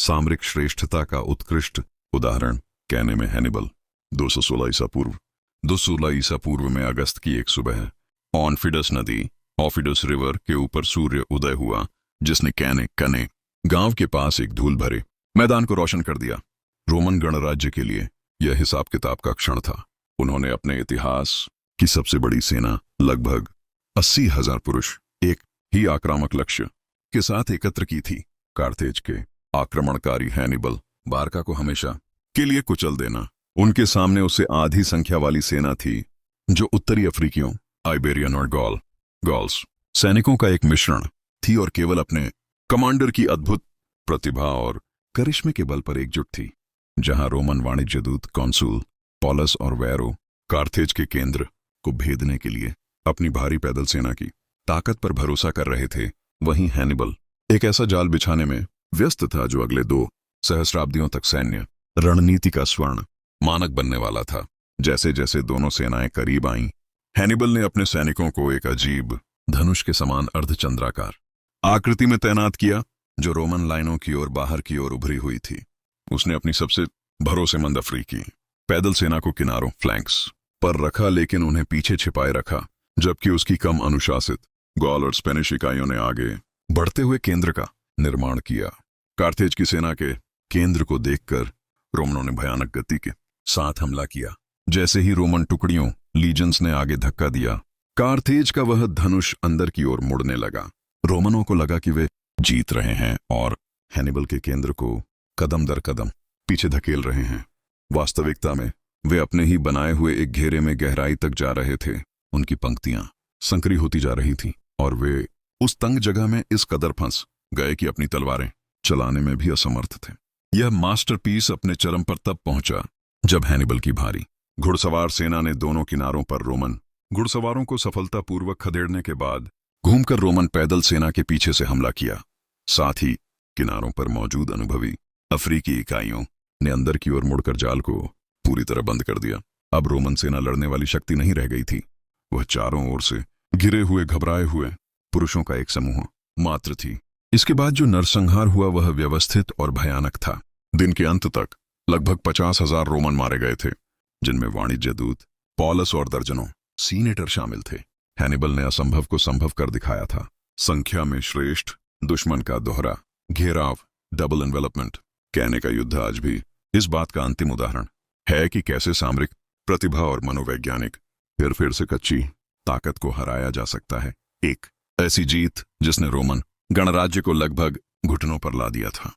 सामरिक श्रेष्ठता का उत्कृष्ट उदाहरण कहने में हैनिबल। 216 ईसा पूर्व 216 ईसा पूर्व में अगस्त की एक सुबह ऑनफिडस नदी ऑफिडस रिवर के ऊपर सूर्य उदय हुआ, जिसने कने गांव के पास एक धूल भरे मैदान को रोशन कर दिया। रोमन गणराज्य के लिए यह हिसाब किताब का क्षण था। उन्होंने अपने इतिहास की सबसे बड़ी सेना, लगभग 80,000 पुरुष, एक ही आक्रामक लक्ष्य के साथ एकत्र की थी। कार्थेज के आक्रमणकारी हैनिबल बारका को हमेशा के लिए कुचल देना। उनके सामने उससे आधी संख्या वाली सेना थी, जो उत्तरी अफ्रीकियों, आइबेरियन और गॉल्स सैनिकों का एक मिश्रण थी और केवल अपने कमांडर की अद्भुत प्रतिभा और करिश्मे के बल पर एकजुट थी। जहां रोमन वाणिज्य दूत कॉन्सुल पॉलस और वैरो कार्थेज के केंद्र को भेदने के लिए अपनी भारी पैदल सेना की ताकत पर भरोसा कर रहे थे, वहीं हैनिबल एक ऐसा जाल बिछाने में व्यस्त था जो अगले 2 सहस्राब्दियों तक सैन्य रणनीति का स्वर्ण मानक बनने वाला था। जैसे जैसे दोनों सेनाएं करीब आईं, हैनिबल ने अपने सैनिकों को एक अजीब धनुष के समान अर्धचंद्राकार आकृति में तैनात किया, जो रोमन लाइनों की ओर बाहर की ओर उभरी हुई थी। उसने अपनी सबसे भरोसेमंद अफ्रीकी पैदल सेना को किनारों फ्लैंक्स पर रखा, लेकिन उन्हें पीछे छिपाए रखा, जबकि उसकी कम अनुशासित गॉल और स्पेनिश इकाइयों ने आगे बढ़ते हुए केंद्र का निर्माण किया। कार्थेज की सेना के केंद्र को देखकर रोमनों ने भयानक गति के साथ हमला किया। जैसे ही रोमन टुकड़ियों लीजन्स ने आगे धक्का दिया, कार्थेज का वह धनुष अंदर की ओर मुड़ने लगा। रोमनों को लगा कि वे जीत रहे हैं और हैनिबल के केंद्र को कदम दर कदम पीछे धकेल रहे हैं। वास्तविकता में वे अपने ही बनाए हुए एक घेरे में गहराई तक जा रहे थे। उनकी पंक्तियां संकरी होती जा रही थीं और वे उस तंग जगह में इस कदर फंस गए कि अपनी तलवारें चलाने में भी असमर्थ थे। यह मास्टरपीस अपने चरम पर तब पहुंचा जब हैनिबल की भारी घुड़सवार सेना ने दोनों किनारों पर रोमन घुड़सवारों को सफलतापूर्वक खदेड़ने के बाद घूमकर रोमन पैदल सेना के पीछे से हमला किया। साथ ही किनारों पर मौजूद अनुभवी अफ्रीकी इकाइयों ने अंदर की ओर मुड़कर जाल को पूरी तरह बंद कर दिया। अब रोमन सेना लड़ने वाली शक्ति नहीं रह गई थी। वह चारों ओर से घिरे हुए घबराए हुए पुरुषों का एक समूह मात्र थी। इसके बाद जो नरसंहार हुआ वह व्यवस्थित और भयानक था। दिन के अंत तक लगभग 50,000 रोमन मारे गए थे, जिनमें वाणिज्य दूत पॉलस और दर्जनों सीनेटर शामिल थे। हैनिबल ने असंभव को संभव कर दिखाया था। संख्या में श्रेष्ठ दुश्मन का दोहरा घेराव, डबल एनवेलपमेंट कहने का युद्ध आज भी इस बात का अंतिम उदाहरण है कि कैसे सामरिक प्रतिभा और मनोवैज्ञानिक फिर से कच्ची ताकत को हराया जा सकता है। एक ऐसी जीत जिसने रोमन गणराज्य को लगभग घुटनों पर ला दिया था।